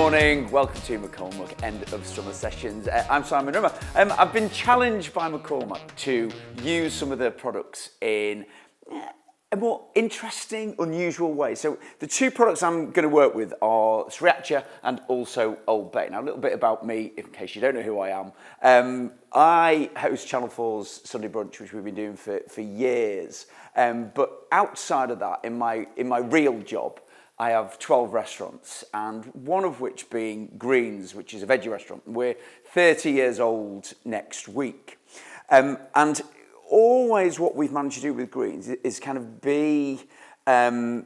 morning, welcome to McCormick End of Summer Sessions. I'm Simon Rimmer. I've been challenged by McCormick to use some of their products in a more interesting, unusual way. So the two products I'm going to work with are Sriracha and also Old Bay. Now a little bit about me, in case you don't know who I am. I host Channel 4's Sunday Brunch, which we've been doing for years. But outside of that, in my real job, I have 12 restaurants, and one of which being Greens, which is a veggie restaurant. We're 30 years old next week. And always what we've managed to do with Greens is kind of be, I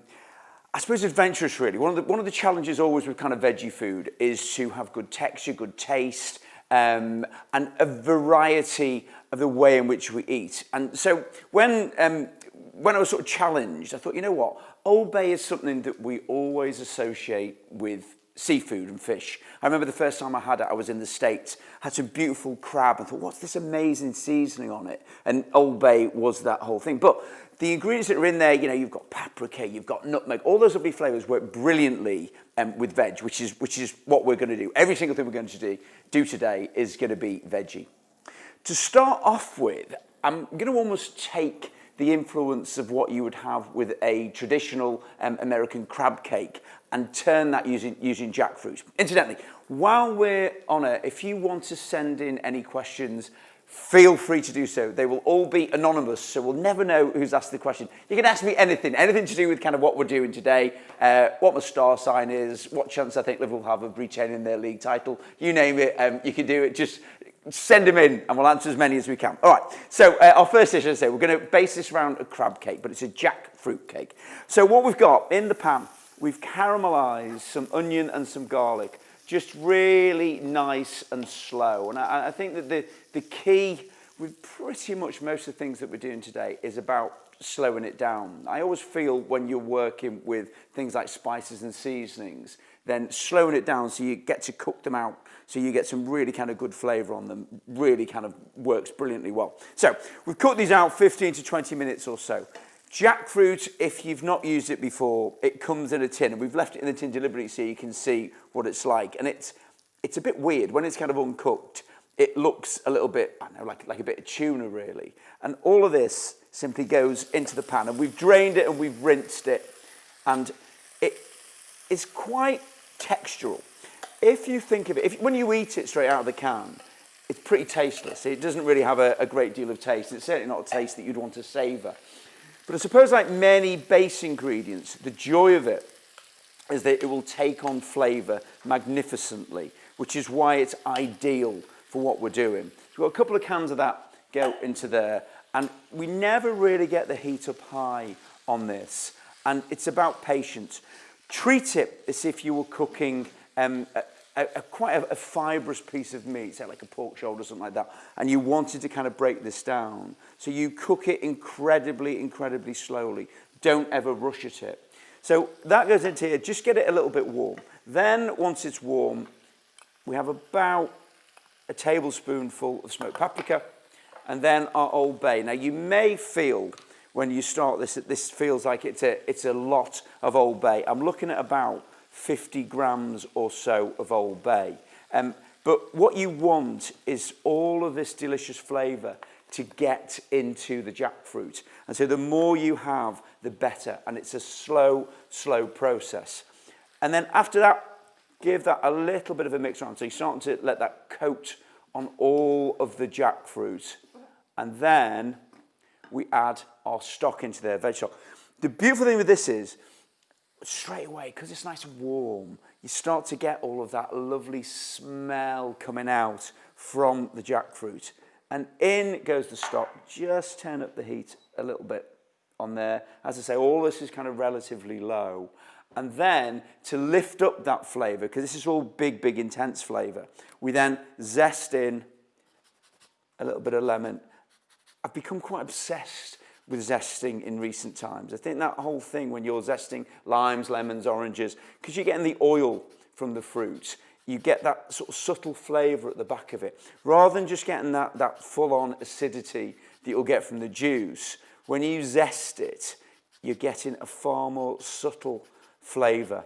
suppose, adventurous really. One of the challenges always with kind of veggie food is to have good texture, good taste, and a variety of the way in which we eat. And so when I was sort of challenged, I thought, you know what? Old Bay is something that we always associate with seafood and fish. I remember the first time I had it, I was in the States, had some beautiful crab, and thought, what's this amazing seasoning on it? And Old Bay was that whole thing. But the ingredients that are in there, you know, you've got paprika, you've got nutmeg, all those lovely flavours work brilliantly with veg, which is what we're going to do. Every single thing we're going to do today is going to be veggie. To start off with, I'm going to almost take the influence of what you would have with a traditional American crab cake and turn that using jackfruit. Incidentally, while we're on it, if you want to send in any questions, feel free to do so. They will all be anonymous, so we'll never know who's asked the question. You can ask me anything to do with kind of what we're doing today, what my star sign is, what chance I think Liverpool have of retaining their league title. You name it, you can do it. Just send them in and we'll answer as many as we can. All right, so our first dish, as I say, we're going to base this around a crab cake, but it's a jackfruit cake. So what we've got in the pan, we've caramelised some onion and some garlic, just really nice and slow. And I think that the key with pretty much most of the things that we're doing today is about slowing it down. I always feel when you're working with things like spices and seasonings, then slowing it down so you get to cook them out, so you get some really kind of good flavour on them, really kind of works brilliantly well. So we've cooked these out 15 to 20 minutes or so. Jackfruit, if you've not used it before, it comes in a tin, and we've left it in the tin deliberately so you can see what it's like. And it's a bit weird when it's kind of uncooked. It looks a little bit, I don't know, like a bit of tuna really. And all of this simply goes into the pan, and we've drained it and we've rinsed it, and it's quite textural. If you think of it, when you eat it straight out of the can, it's pretty tasteless. It doesn't really have a great deal of taste. It's certainly not a taste that you'd want to savour. But I suppose, like many base ingredients, the joy of it is that it will take on flavour magnificently, which is why it's ideal for what we're doing. So we've got a couple of cans of that go into there, and we never really get the heat up high on this, and it's about patience. Treat it as if you were cooking quite a fibrous piece of meat, say like a pork shoulder or something like that, and you wanted to kind of break this down. So you cook it incredibly, incredibly slowly. Don't ever rush at it. So that goes into here. Just get it a little bit warm. Then, once it's warm, we have about a tablespoonful of smoked paprika, and then our Old Bay. Now, you may feel when you start this that this feels like it's a lot of Old Bay. I'm looking at about 50 grams or so of Old Bay. But what you want is all of this delicious flavour to get into the jackfruit. And so the more you have, the better. And it's a slow, slow process. And then after that, give that a little bit of a mix around. So you're starting to let that coat on all of the jackfruit. And then we add our stock into there, veg stock. The beautiful thing with this is, straight away, because it's nice and warm, you start to get all of that lovely smell coming out from the jackfruit. And in goes the stock. Just turn up the heat a little bit on there. As I say, all this is kind of relatively low. And then to lift up that flavour, because this is all big, big, intense flavour, we then zest in a little bit of lemon. I've become quite obsessed with zesting in recent times. I think that whole thing when you're zesting limes, lemons, oranges, because you're getting the oil from the fruit, you get that sort of subtle flavour at the back of it. Rather than just getting that full-on acidity that you'll get from the juice, when you zest it, you're getting a far more subtle flavour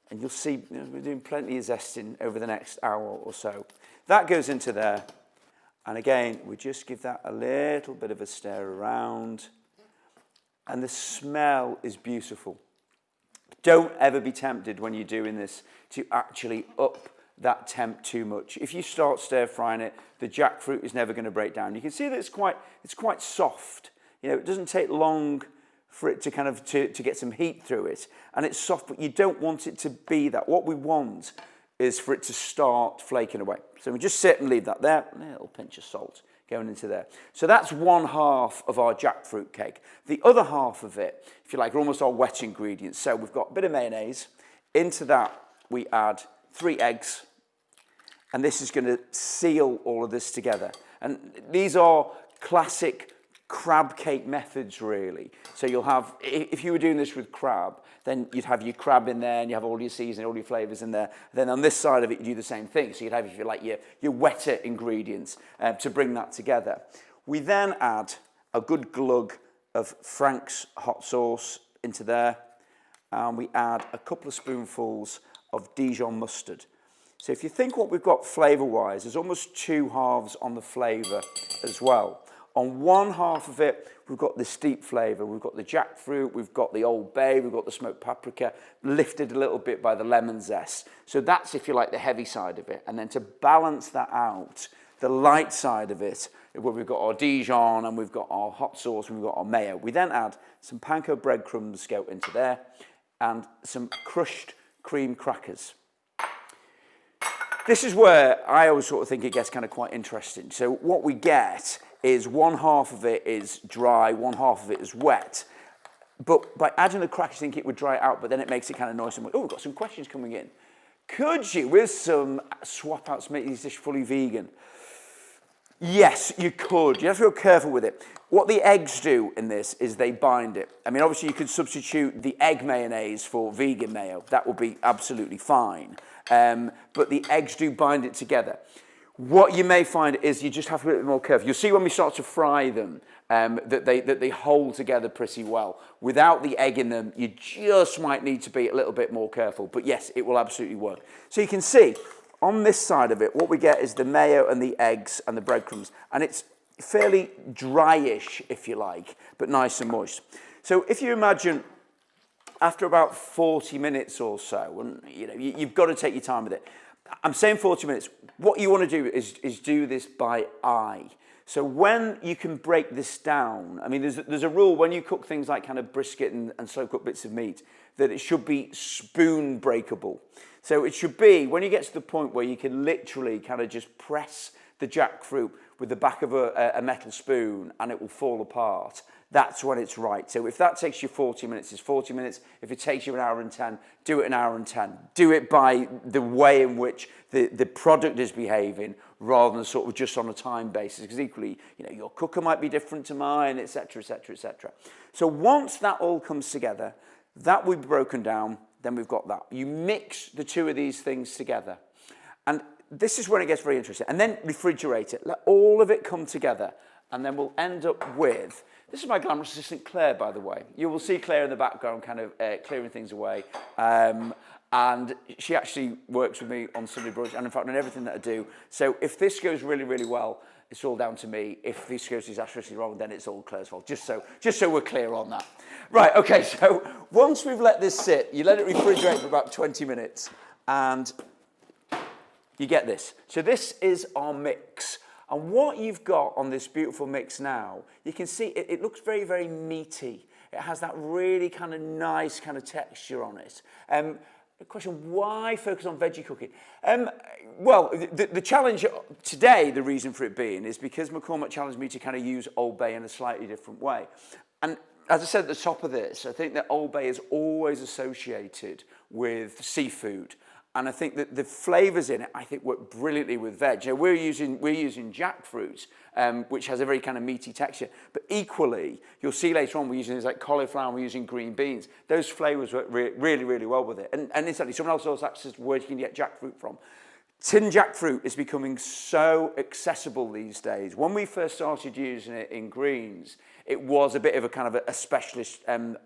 And you'll see we're doing plenty of zesting over the next hour or so. That goes into there. And again, we just give that a little bit of a stir around. And the smell is beautiful. Don't ever be tempted when you're doing this to actually up that temp too much. If you start stir frying it, the jackfruit is never going to break down. You can see that it's quite soft. It doesn't take long for it to kind of to get some heat through it, and it's soft, but you don't want it to be that. What we want is for it to start flaking away. So we just sit and leave that there. A little pinch of salt going into there. So that's one half of our jackfruit cake. The other half of it, if you like, are almost our wet ingredients. So we've got a bit of mayonnaise. Into that we add 3 eggs, and this is going to seal all of this together. And these are classic crab cake methods, really. So you'll have, if you were doing this with crab, then you'd have your crab in there and you have all your seasoning, all your flavours in there. Then on this side of it, you do the same thing. So you'd have, if you like, your wetter ingredients to bring that together. We then add a good glug of Frank's hot sauce into there. And we add a couple of spoonfuls of Dijon mustard. So if you think what we've got flavour-wise, there's almost 2 halves on the flavour as well. On one half of it, we've got the steep flavour. We've got the jackfruit, we've got the Old Bay, we've got the smoked paprika, lifted a little bit by the lemon zest. So that's, if you like, the heavy side of it. And then to balance that out, the light side of it, where we've got our Dijon and we've got our hot sauce and we've got our mayo. We then add some panko breadcrumbs go into there and some crushed cream crackers. This is where I always sort of think it gets kind of quite interesting. So what we get is one half of it is dry, one half of it is wet. But by adding the crackers, I think it would dry it out, but then it makes it kind of nice and wet. Oh, we've got some questions coming in. Could you, with some swap outs, make this dish fully vegan? Yes, you could. You have to be careful with it. What the eggs do in this is they bind it. I mean, obviously you could substitute the egg mayonnaise for vegan mayo. That would be absolutely fine. But the eggs do bind it together. What you may find is you just have to be a bit more careful. You'll see when we start to fry them that they hold together pretty well. Without the egg in them, you just might need to be a little bit more careful. But yes, it will absolutely work. So you can see on this side of it, what we get is the mayo and the eggs and the breadcrumbs. And it's fairly dryish, if you like, but nice and moist. So if you imagine after about 40 minutes or so, and you've got to take your time with it. I'm saying 40 minutes. What you want to do is do this by eye. So when you can break this down, I mean, there's a rule when you cook things like kind of brisket and slow cooked bits of meat, that it should be spoon breakable. So it should be, when you get to the point where you can literally kind of just press the jackfruit with the back of a metal spoon and it will fall apart, that's when it's right. So if that takes you 40 minutes, it's 40 minutes. If it takes you an hour and 10, do it an hour and 10. Do it by the way in which the product is behaving rather than sort of just on a time basis. Because equally, your cooker might be different to mine, etc., etc., etc. So once that all comes together, that will be broken down, then we've got that. You mix the two of these things together. And this is when it gets very interesting. And then refrigerate it. Let all of it come together. And then we'll end up with... This is my glamorous assistant, Claire, by the way. You will see Claire in the background kind of clearing things away. And she actually works with me on Sunday Brunch and, in fact, on everything that I do. So if this goes really, really well, it's all down to me. If this goes disastrously wrong, then it's all Claire's fault. Just so we're clear on that. Right, OK, so once we've let this sit, you let it refrigerate for about 20 minutes. And you get this. So this is our mix. And what you've got on this beautiful mix now, you can see it looks very, very meaty. It has that really kind of nice kind of texture on it. The question, why focus on veggie cooking? Well, the challenge today, the reason for it being, is because McCormick challenged me to kind of use Old Bay in a slightly different way. And as I said at the top of this, I think that Old Bay is always associated with seafood. And I think that the flavours in it, I think, work brilliantly with veg. We're using jackfruit, which has a very kind of meaty texture. But equally, you'll see later on, we're using things like cauliflower, we're using green beans. Those flavours work really, really well with it. And incidentally, someone else also asked where you can get jackfruit from. Tin jackfruit is becoming so accessible these days. When we first started using it in greens, it was a bit of a kind of a specialist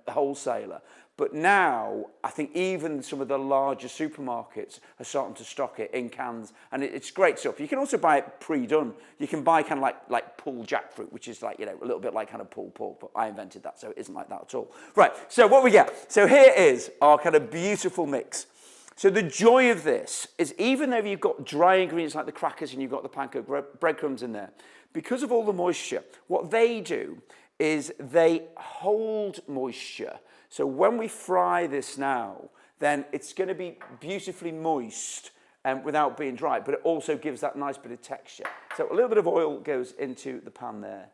wholesaler. But now, I think even some of the larger supermarkets are starting to stock it in cans, and it's great stuff. You can also buy it pre-done. You can buy kind of like pulled jackfruit, which is like, you know, a little bit like kind of pulled pork, but I invented that, so it isn't like that at all. Right, so what we get. So here is our kind of beautiful mix. So the joy of this is, even though you've got dry ingredients like the crackers and you've got the panko breadcrumbs in there, because of all the moisture, what they do is they hold moisture. So when we fry this now, then it's going to be beautifully moist without being dry, but it also gives that nice bit of texture. So a little bit of oil goes into the pan there.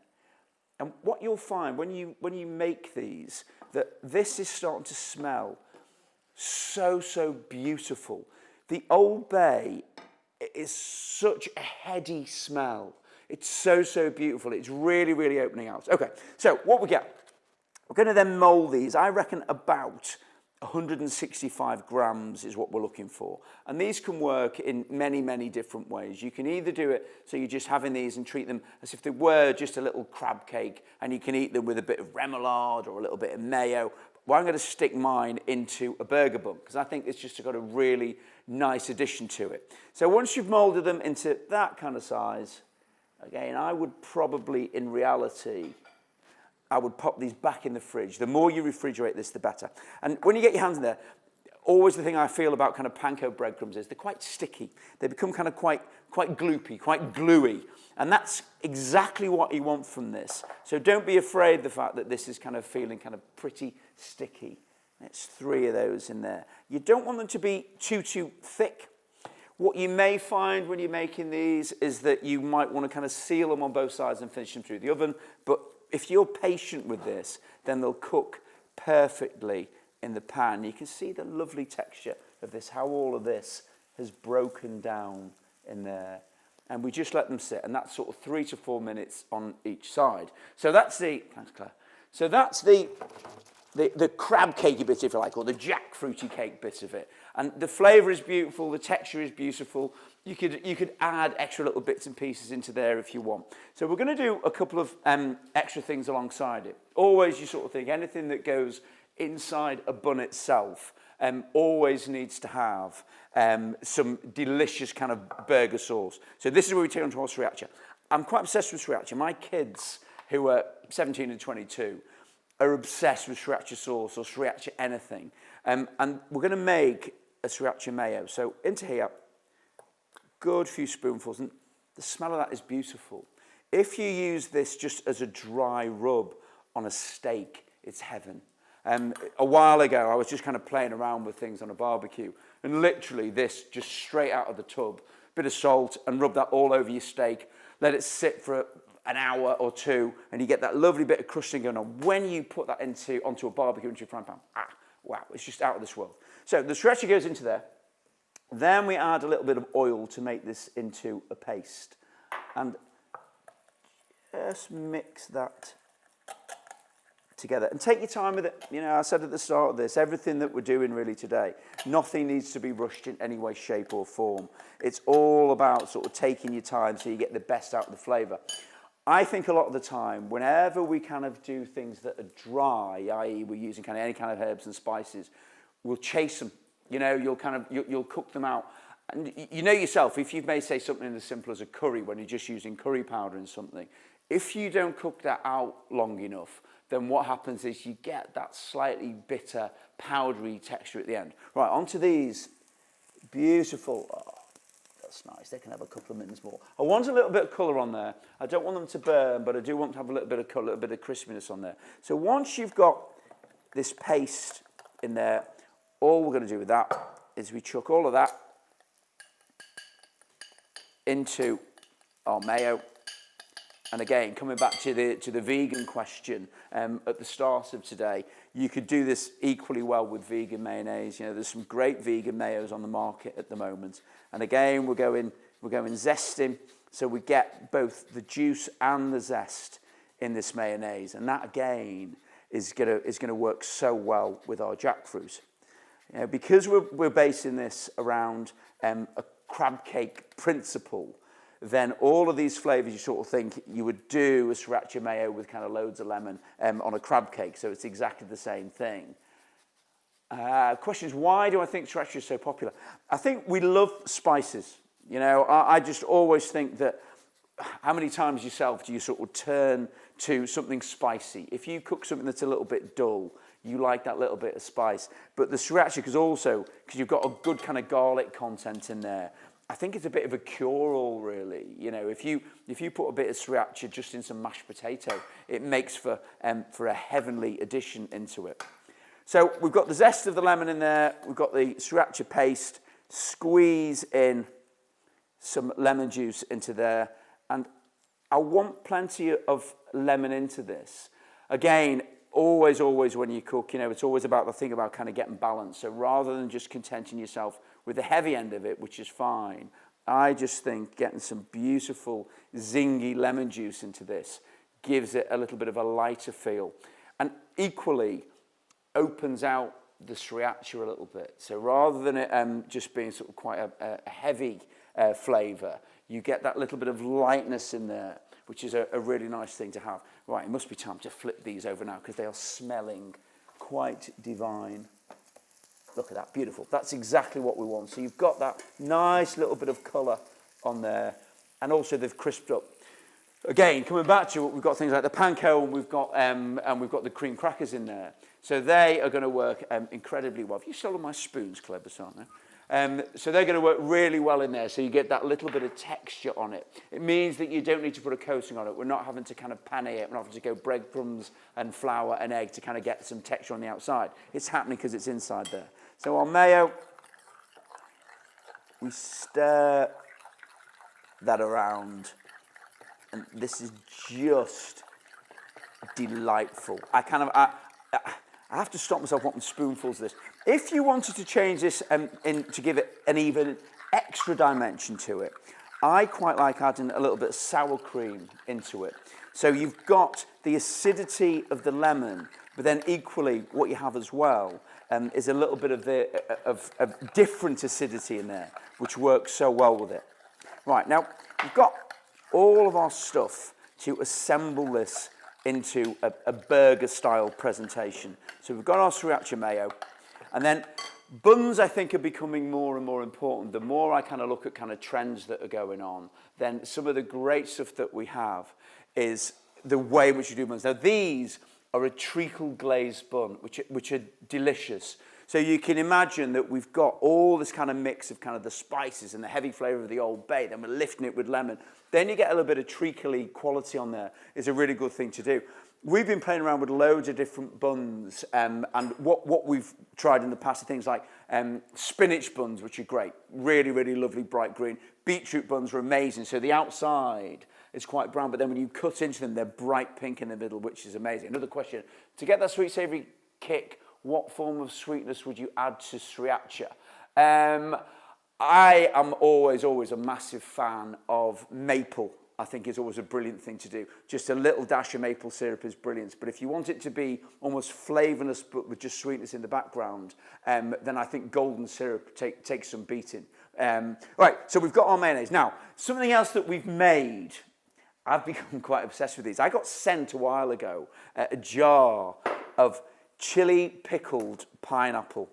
And what you'll find when you make these, that this is starting to smell so beautiful. The Old Bay is such a heady smell. It's so beautiful. It's really opening out. Okay, so what we get. We're going to then mould these. I reckon about 165 grams is what we're looking for. And these can work in many different ways. You can either do it so you're just having these and treat them as if they were just a little crab cake, and you can eat them with a bit of remoulade or a little bit of mayo. Well, I'm going to stick mine into a burger bun because I think it's just got a really nice addition to it. So once you've moulded them into that kind of size, again, I would probably, in reality, I would pop these back in the fridge. The more you refrigerate this, the better. And when you get your hands in there, always the thing I feel about kind of panko breadcrumbs is they're quite sticky. They become kind of quite gloopy, quite gluey. And that's exactly what you want from this. So don't be afraid of the fact that this is kind of feeling kind of pretty sticky. There's 3 of those in there. You don't want them to be too thick. What you may find when you're making these is that you might want to kind of seal them on both sides and finish them through the oven. But if you're patient with this, then they'll cook perfectly in the pan. You can see the lovely texture of this, how all of this has broken down in there. And we just let them sit, and that's sort of 3 to 4 minutes on each side. So that's the, thanks Claire. So that's the crab cakey bit, if you like, or the jackfruity cake bit of it. And the flavour is beautiful, the texture is beautiful. You could add extra little bits and pieces into there if you want. So we're going to do a couple of extra things alongside it. Always you sort of think anything that goes inside a bun itself always needs to have some delicious kind of burger sauce. So this is where we take on to our Sriracha. I'm quite obsessed with Sriracha. My kids, who are 17 and 22, are obsessed with Sriracha sauce or Sriracha anything. And we're going to make a Sriracha mayo. So into here, good few spoonfuls, and the smell of that is beautiful. If you use this just as a dry rub on a steak, it's heaven. A while ago, I was just kind of playing around with things on a barbecue, and literally this just straight out of the tub, bit of salt, and rub that all over your steak, let it sit for an hour or 2, and you get that lovely bit of crusting going on. When you put that onto a barbecue, into your frying pan, wow, it's just out of this world. So the Sriracha goes into there. Then we add a little bit of oil to make this into a paste. And just mix that together. And take your time with it. You know, I said at the start of this, everything that we're doing really today, nothing needs to be rushed in any way, shape or form. It's all about sort of taking your time so you get the best out of the flavour. I think a lot of the time, whenever we kind of do things that are dry, i.e. we're using kind of any kind of herbs and spices, we'll chase them. You know, you'll cook them out. And you know yourself, if you've made, say, something as simple as a curry, when you're just using curry powder in something, if you don't cook that out long enough, then what happens is you get that slightly bitter, powdery texture at the end. Right, onto these beautiful, oh, that's nice. They can have a couple of minutes more. I want a little bit of colour on there. I don't want them to burn, but I do want to have a little bit of colour, a little bit of crispiness on there. So once you've got this paste in there, all we're going to do with that is we chuck all of that into our mayo. And again, coming back to the vegan question at the start of today, you could do this equally well with vegan mayonnaise. You know, there's some great vegan mayos on the market at the moment. And again, we're going zesting, so we get both the juice and the zest in this mayonnaise. And that again is gonna work so well with our jackfruit. You know, because we're basing this around a crab cake principle, then all of these flavors you sort of think you would do a Sriracha mayo with kind of loads of lemon on a crab cake. So it's exactly the same thing. Question is, why do I think Sriracha is so popular? I think we love spices. You know, I just always think that how many times yourself do you sort of turn to something spicy? If you cook something that's a little bit dull, you like that little bit of spice. But the Sriracha, because you've got a good kind of garlic content in there, I think it's a bit of a cure-all, really. You know, if you put a bit of Sriracha just in some mashed potato, it makes for a heavenly addition into it. So we've got the zest of the lemon in there. We've got the Sriracha paste. Squeeze in some lemon juice into there. And I want plenty of lemon into this. Again, always when you cook, you know, it's always about the thing about kind of getting balance. So rather than just contenting yourself with the heavy end of it, which is fine, I just think getting some beautiful zingy lemon juice into this gives it a little bit of a lighter feel. And equally opens out the Sriracha a little bit. So rather than it just being sort of quite a heavy flavour, you get that little bit of lightness in there, which is a really nice thing to have. Right, it must be time to flip these over now because they are smelling quite divine. Look at that, beautiful. That's exactly what we want. So you've got that nice little bit of colour on there, and also they've crisped up. Again, coming back to it, we've got things like the panko, and we've got the cream crackers in there. So they are going to work incredibly well. Have you stolen my spoons, clever, aren't they? So they're going to work really well in there, so you get that little bit of texture on it. It means that you don't need to put a coating on it. We're not having to kind of pan it. We're not having to go breadcrumbs and flour and egg to kind of get some texture on the outside. It's happening because it's inside there. So on mayo, we stir that around, and this is just delightful. I have to stop myself wanting spoonfuls of this. If you wanted to change this to give it an even extra dimension to it, I quite like adding a little bit of sour cream into it. So you've got the acidity of the lemon, but then equally what you have as well is a little bit of different acidity in there, which works so well with it. Right, now we've got all of our stuff to assemble this into a burger-style presentation. So we've got our Sriracha mayo, and then buns, I think, are becoming more and more important. The more I kind of look at kind of trends that are going on, then some of the great stuff that we have is the way in which you do buns. Now, these are a treacle glazed bun, which are delicious. So you can imagine that we've got all this kind of mix of kind of the spices and the heavy flavour of the Old Bay, then we're lifting it with lemon. Then you get a little bit of treacle-y quality on there. It's a really good thing to do. We've been playing around with loads of different buns, and what we've tried in the past are things like spinach buns, which are great, really, really lovely bright green. Beetroot buns are amazing, so the outside is quite brown, but then when you cut into them, they're bright pink in the middle, which is amazing. Another question, to get that sweet savoury kick, what form of sweetness would you add to Sriracha? I am always a massive fan of maple. I think is always a brilliant thing to do. Just a little dash of maple syrup is brilliant. But if you want it to be almost flavourless but with just sweetness in the background, then I think golden syrup takes some beating. Right, so we've got our mayonnaise. Now, something else that we've made, I've become quite obsessed with these. I got sent a while ago a jar of chili pickled pineapple,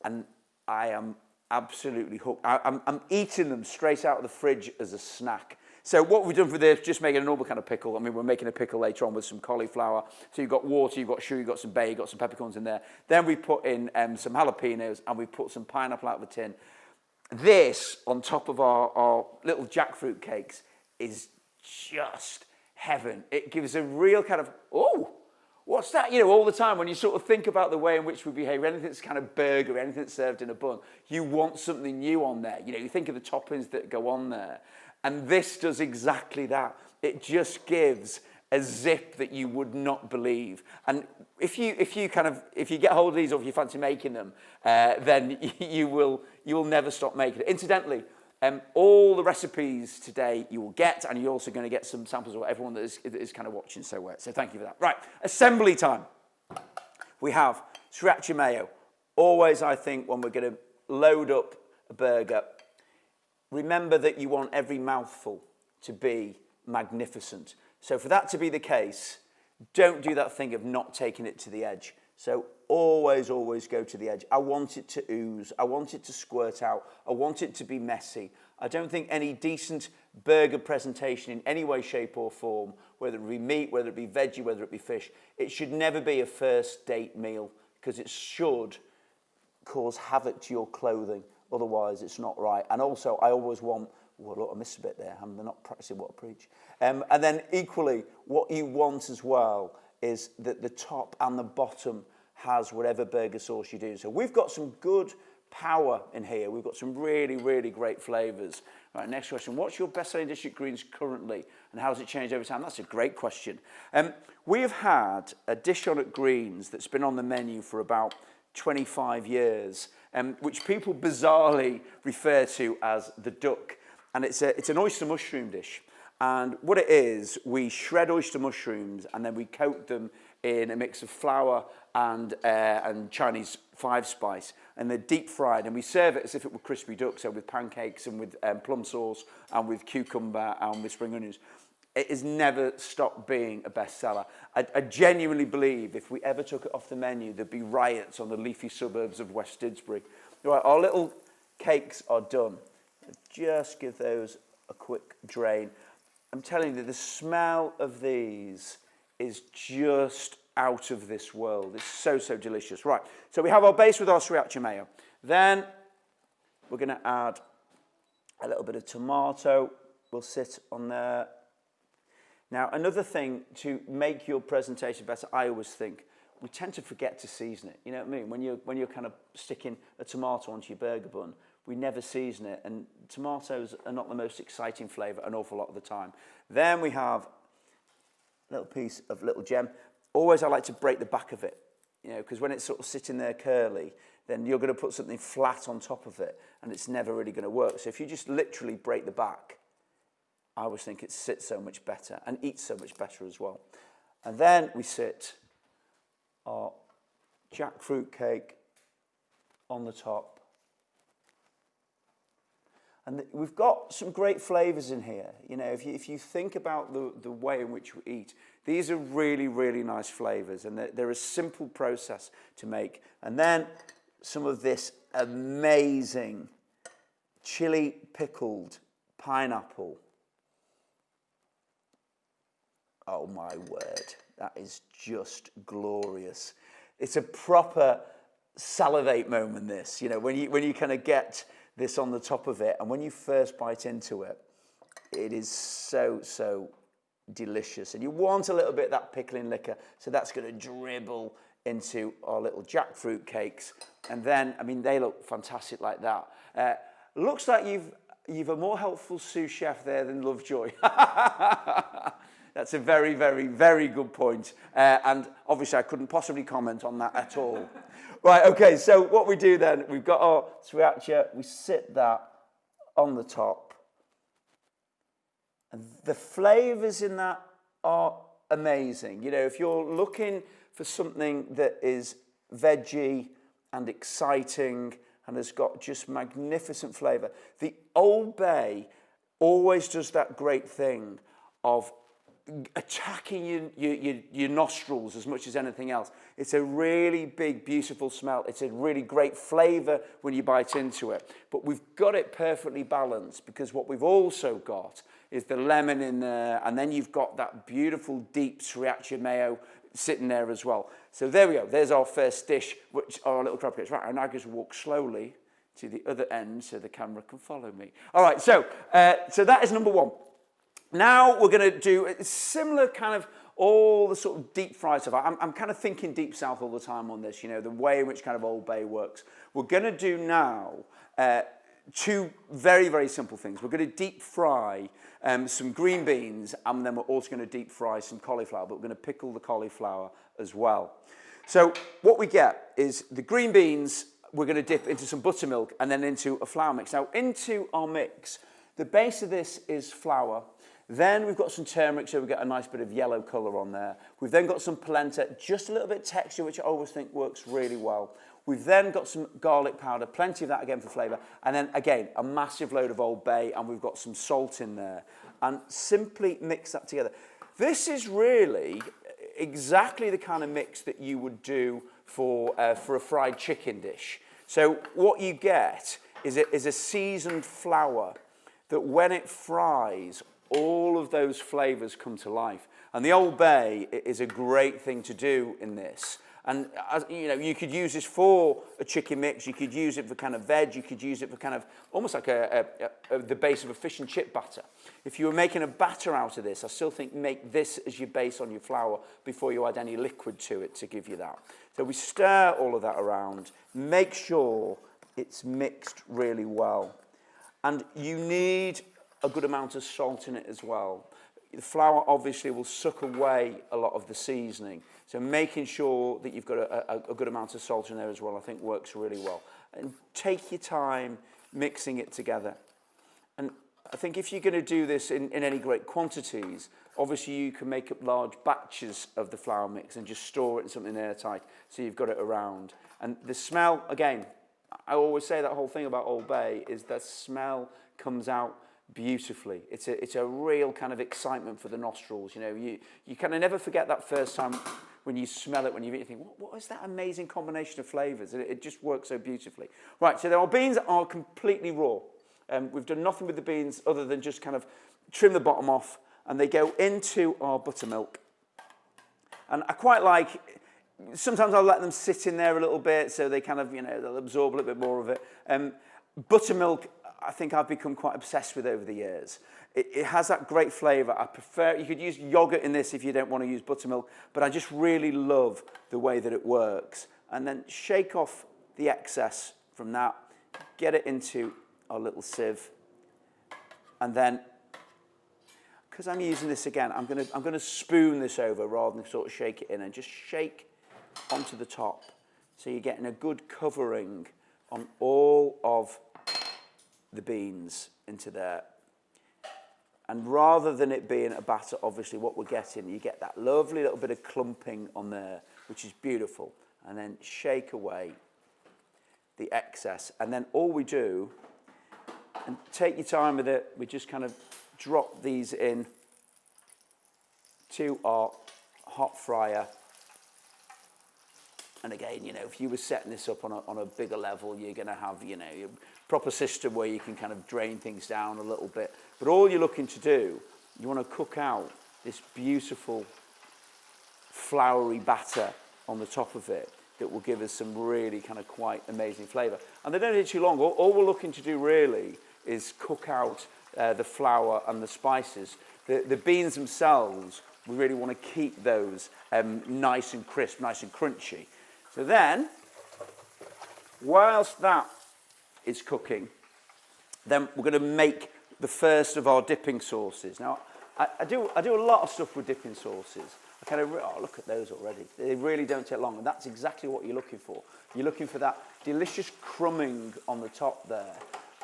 and I am absolutely hooked. I'm eating them straight out of the fridge as a snack. So what we've done for this, just making a normal kind of pickle. I mean, we're making a pickle later on with some cauliflower. So you've got water, you've got sugar, you've got some bay, you've got some peppercorns in there. Then we put in some jalapenos, and we put some pineapple out of the tin. This, on top of our little jackfruit cakes, is just heaven. It gives a real kind of, oh, what's that? You know, all the time when you sort of think about the way in which we behave, anything that's kind of burger, anything that's served in a bun, you want something new on there. You know, you think of the toppings that go on there. And this does exactly that. It just gives a zip that you would not believe. And if you get hold of these, or if you fancy making them, then you will never stop making it. Incidentally, all the recipes today you will get, and you're also going to get some samples of everyone that is kind of watching. So thank you for that. Right, assembly time. We have Sriracha mayo. Always, I think, when we're going to load up a burger, remember that you want every mouthful to be magnificent. So for that to be the case, don't do that thing of not taking it to the edge. So always, always go to the edge. I want it to ooze. I want it to squirt out. I want it to be messy. I don't think any decent burger presentation in any way, shape or form, whether it be meat, whether it be veggie, whether it be fish, it should never be a first date meal because it should cause havoc to your clothing. Otherwise, it's not right. And also, I always want, well, look, I missed a bit there. I'm not practicing what I preach. And then equally, what you want as well is that the top and the bottom has whatever burger sauce you do. So we've got some good power in here. We've got some really, really great flavours. Right, next question. What's your best-selling dish at Greens currently, and how has it changed over time? That's a great question. We have had a dish on at Greens that's been on the menu for about 25 years, which people bizarrely refer to as the duck. And it's an oyster mushroom dish. And what it is, we shred oyster mushrooms and then we coat them in a mix of flour and Chinese 5-spice, and they're deep fried, and we serve it as if it were crispy duck, so with pancakes and with plum sauce and with cucumber and with spring onions. It has never stopped being a bestseller. I genuinely believe if we ever took it off the menu, there'd be riots on the leafy suburbs of West Didsbury. Right, our little cakes are done. Just give those a quick drain. I'm telling you, the smell of these is just out of this world. It's so, so delicious. Right, so we have our base with our Sriracha mayo. Then we're going to add a little bit of tomato. Will sit on there. Now, another thing to make your presentation better, I always think, we tend to forget to season it. You know what I mean? When you're kind of sticking a tomato onto your burger bun, we never season it, and tomatoes are not the most exciting flavour an awful lot of the time. Then we have a little piece of little gem. Always I like to break the back of it, you know, because when it's sort of sitting there curly, then you're going to put something flat on top of it, and it's never really going to work. So if you just literally break the back, I always think it sits so much better and eats so much better as well. And then we sit our jackfruit cake on the top. And we've got some great flavours in here. You know, if you think about the way in which we eat, these are really, really nice flavours, and they're a simple process to make. And then some of this amazing chili pickled pineapple. Oh my word, that is just glorious. It's a proper salivate moment, this, you know, when you kind of get this on the top of it, and when you first bite into it, it is so, so delicious. And you want a little bit of that pickling liquor, so that's going to dribble into our little jackfruit cakes. And then, I mean, they look fantastic like that. Looks like you've a more helpful sous chef there than Lovejoy. That's a very, very, very good point. And obviously I couldn't possibly comment on that at all. Right, okay, so what we do then, we've got our Sriracha, we sit that on the top. And the flavours in that are amazing. You know, if you're looking for something that is veggie and exciting and has got just magnificent flavour, the Old Bay always does that great thing of attacking your nostrils as much as anything else. It's a really big, beautiful smell. It's a really great flavour when you bite into it. But we've got it perfectly balanced, because what we've also got is the lemon in there, and then you've got that beautiful, deep Sriracha mayo sitting there as well. So there we go. There's our first dish, which are our little crab cakes. Right, and I just walk slowly to the other end so the camera can follow me. All right, so that is number one. Now we're going to do a similar kind of all the sort of deep fried stuff. I'm kind of thinking deep south all the time on this, you know, the way in which kind of Old Bay works. We're going to do now two very, very simple things. We're going to deep fry some green beans, and then we're also going to deep fry some cauliflower, but we're going to pickle the cauliflower as well. So what we get is the green beans, we're going to dip into some buttermilk and then into a flour mix. Now into our mix, the base of this is flour. Then we've got some turmeric, so we get a nice bit of yellow colour on there. We've then got some polenta, just a little bit of texture, which I always think works really well. We've then got some garlic powder, plenty of that again for flavour, and then again, a massive load of Old Bay, and we've got some salt in there. And simply mix that together. This is really exactly the kind of mix that you would do for a fried chicken dish. So what you get is a seasoned flour that when it fries, all of those flavours come to life. And the Old Bay is a great thing to do in this. And you know, you could use this for a chicken mix, you could use it for kind of veg, you could use it for kind of almost like the base of a fish and chip batter. If you were making a batter out of this, I still think make this as your base on your flour before you add any liquid to it to give you that. So we stir all of that around, make sure it's mixed really well. And you need a good amount of salt in it as well. The flour obviously will suck away a lot of the seasoning. So making sure that you've got a good amount of salt in there as well, I think works really well. And take your time mixing it together. And I think if you're going to do this in any great quantities, obviously you can make up large batches of the flour mix and just store it in something airtight so you've got it around. And the smell, again, I always say that whole thing about Old Bay is the smell comes out beautifully. It's a real kind of excitement for the nostrils. You know, you kind of never forget that first time when you smell it, when you eat it, you think, what is that amazing combination of flavours? And it just works so beautifully. Right, so our beans are completely raw. We've done nothing with the beans other than just kind of trim the bottom off, and they go into our buttermilk. And I quite like, sometimes I'll let them sit in there a little bit so they kind of, you know, they'll absorb a little bit more of it. Buttermilk, I think I've become quite obsessed with over the years. It has that great flavour. I prefer, you could use yogurt in this if you don't want to use buttermilk, but I just really love the way that it works. And then shake off the excess from that, get it into our little sieve, and then, because I'm using this again, I'm going to spoon this over rather than sort of shake it in, and just shake onto the top. So you're getting a good covering on all of the beans into there. And rather than it being a batter, obviously what we're getting, you get that lovely little bit of clumping on there, which is beautiful. And then shake away the excess. And then all we do, and take your time with it, we just kind of drop these in to our hot fryer. And again, you know, if you were setting this up on a bigger level, you're going to have, you know, your proper system where you can kind of drain things down a little bit. But all you're looking to do, you want to cook out this beautiful floury batter on the top of it that will give us some really kind of quite amazing flavour. And they don't take too long. All we're looking to do really is cook out the flour and the spices. The beans themselves, we really want to keep those nice and crisp, nice and crunchy. So then, whilst that is cooking, then we're going to make the first of our dipping sauces. Now, I do a lot of stuff with dipping sauces. I kind of, oh, look at those already. They really don't take long, and that's exactly what you're looking for. You're looking for that delicious crumbing on the top there,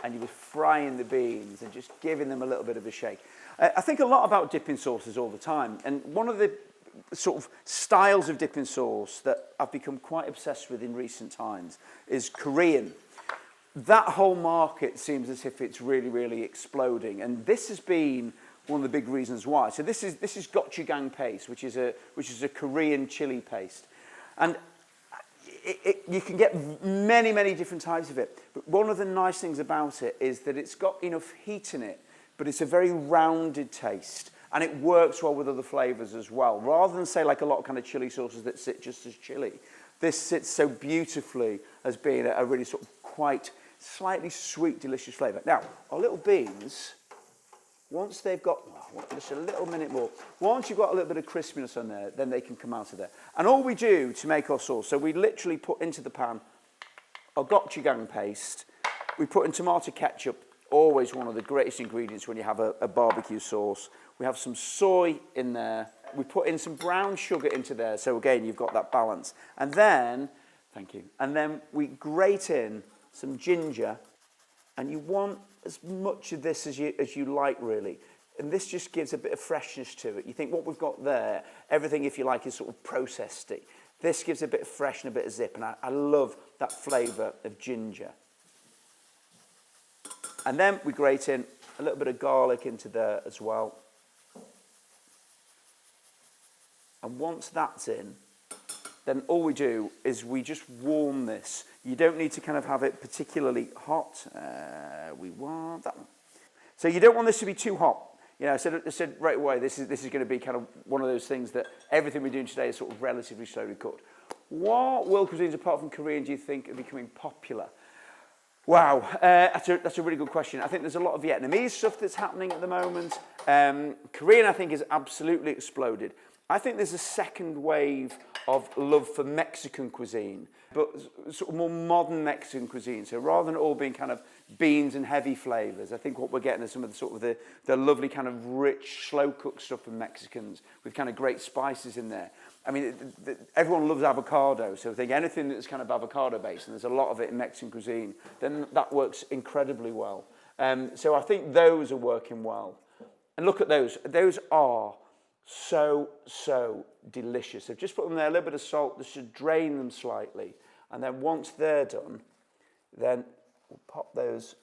and you're frying the beans and just giving them a little bit of a shake. I think a lot about dipping sauces all the time, and one of the sort of styles of dipping sauce that I've become quite obsessed with in recent times is Korean. That whole market seems as if it's really, really exploding, and this has been one of the big reasons why. So this is gochujang paste, which is a Korean chili paste, and you can get many, many different types of it. But one of the nice things about it is that it's got enough heat in it, but it's a very rounded taste, and it works well with other flavours as well. Rather than say like a lot of kind of chili sauces that sit just as chili, this sits so beautifully as being a really sort of quite slightly sweet, delicious flavour. Now, our little beans, once they've got, just a little minute more, once you've got a little bit of crispiness on there, then they can come out of there. And all we do to make our sauce, so we literally put into the pan our gochujang paste, we put in tomato ketchup, always one of the greatest ingredients when you have a barbecue sauce. We have some soy in there. We put in some brown sugar into there, so again, you've got that balance. And then, thank you, and then we grate in some ginger, and you want as much of this as you like, really. And this just gives a bit of freshness to it. You think what we've got there, everything, if you like, is sort of processed. This gives a bit of fresh and a bit of zip, and I love that flavour of ginger. And then we grate in a little bit of garlic into there as well. And once that's in, then all we do is we just warm this. You don't need to kind of have it particularly hot. We want that one. So you don't want this to be too hot. You know, I said right away, this is going to be kind of one of those things that everything we're doing today is sort of relatively slowly cooked. What world cuisines apart from Korean do you think are becoming popular? Wow, that's a really good question. I think there's a lot of Vietnamese stuff that's happening at the moment. Korean, I think, has absolutely exploded. I think there's a second wave of love for Mexican cuisine, but sort of more modern Mexican cuisine. So rather than it all being kind of beans and heavy flavours, I think what we're getting is some of the sort of the lovely kind of rich, slow-cooked stuff from Mexicans with kind of great spices in there. I mean, everyone loves avocado, so I think anything that's kind of avocado-based, and there's a lot of it in Mexican cuisine, then that works incredibly well. So I think those are working well. And look at those. Those are so delicious. So just put them there, a little bit of salt, just to drain them slightly. And then once they're done, then we'll pop those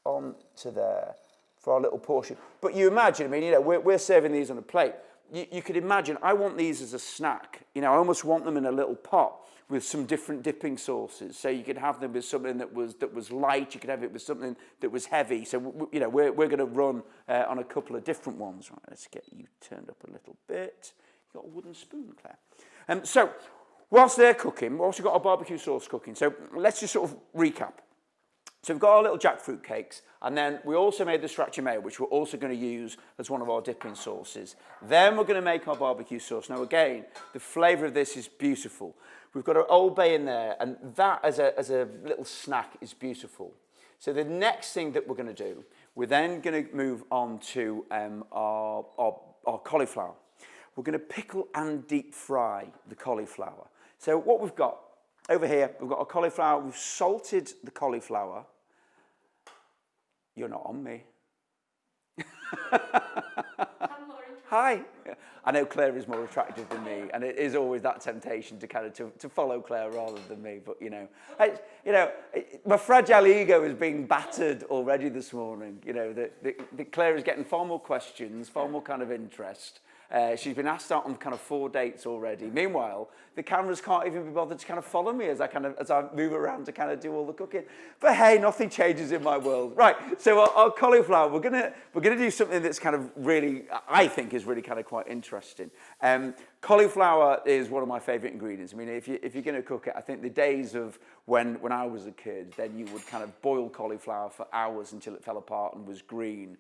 onto there for our little portion. But you imagine, I mean, you know, we're serving these on a plate. You could imagine, I want these as a snack. You know, I almost want them in a little pot with some different dipping sauces. So you could have them with something that was light. You could have it with something that was heavy. So, you know, we're going to run on a couple of different ones. Right, let's get you turned up a little bit. You've got a wooden spoon, Claire. So whilst they're cooking, we've also got our barbecue sauce cooking. So let's just sort of recap. So we've got our little jackfruit cakes, and then we also made the Sriracha Mayo, which we're also going to use as one of our dipping sauces. Then we're going to make our barbecue sauce. Now again, the flavour of this is beautiful. We've got our Old Bay in there, and that as a little snack is beautiful. So the next thing that we're going to do, we're then going to move on to our cauliflower. We're going to pickle and deep fry the cauliflower. So what we've got over here, we've got our cauliflower. We've salted the cauliflower. You're not on me. Hi. I know Claire is more attractive than me, and it is always that temptation to kind of to follow Claire rather than me. But my fragile ego is being battered already this morning. You know, that Claire is getting far more questions, far more kind of interest. She's been asked out on kind of 4 dates already. Meanwhile, the cameras can't even be bothered to kind of follow me as I move around to kind of do all the cooking. But hey, nothing changes in my world. Right, so our cauliflower, we're gonna do something that's kind of really, I think, is really kind of quite interesting. Cauliflower is one of my favourite ingredients. I mean, if you're going to cook it, I think the days of when I was a kid, then you would kind of boil cauliflower for hours until it fell apart and was green.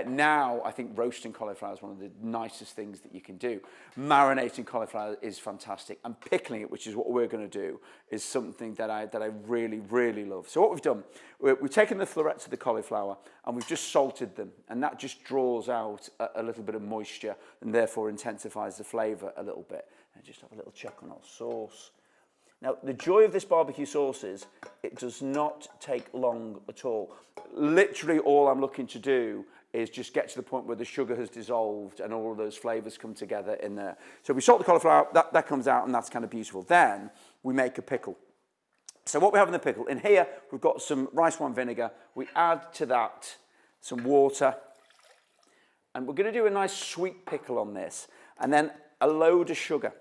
Now, I think roasting cauliflower is one of the nicest things that you can do. Marinating cauliflower is fantastic, and pickling it, which is what we're going to do, is something that I really, really love. So what we've done, we've taken the florets of the cauliflower and we've just salted them, and that just draws out a little bit of moisture and therefore intensifies the flavour a little bit. And just have a little check on our sauce. Now, the joy of this barbecue sauce is it does not take long at all. Literally all I'm looking to do is just get to the point where the sugar has dissolved and all of those flavours come together in there. So we salt the cauliflower, that comes out, and that's kind of beautiful. Then we make a pickle. So what we have in the pickle, in here we've got some rice wine vinegar. We add to that some water, and we're going to do a nice sweet pickle on this, and then a load of sugar.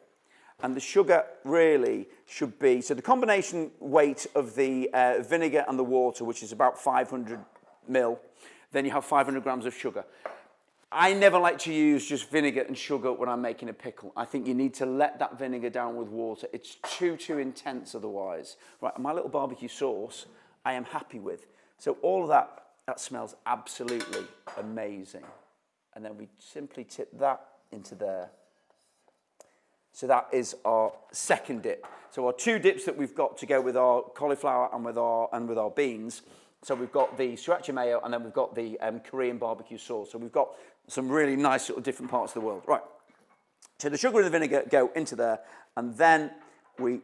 And the sugar really should be, so the combination weight of the vinegar and the water, which is about 500 ml, then you have 500 grams of sugar. I never like to use just vinegar and sugar when I'm making a pickle. I think you need to let that vinegar down with water. It's too intense otherwise. Right, my little barbecue sauce, I am happy with. So all of that smells absolutely amazing. And then we simply tip that into there. So that is our second dip. So our 2 dips that we've got to go with our cauliflower and with our beans. So we've got the Sriracha Mayo, and then we've got the Korean barbecue sauce. So we've got some really nice little different parts of the world. Right. So the sugar and the vinegar go into there, and then we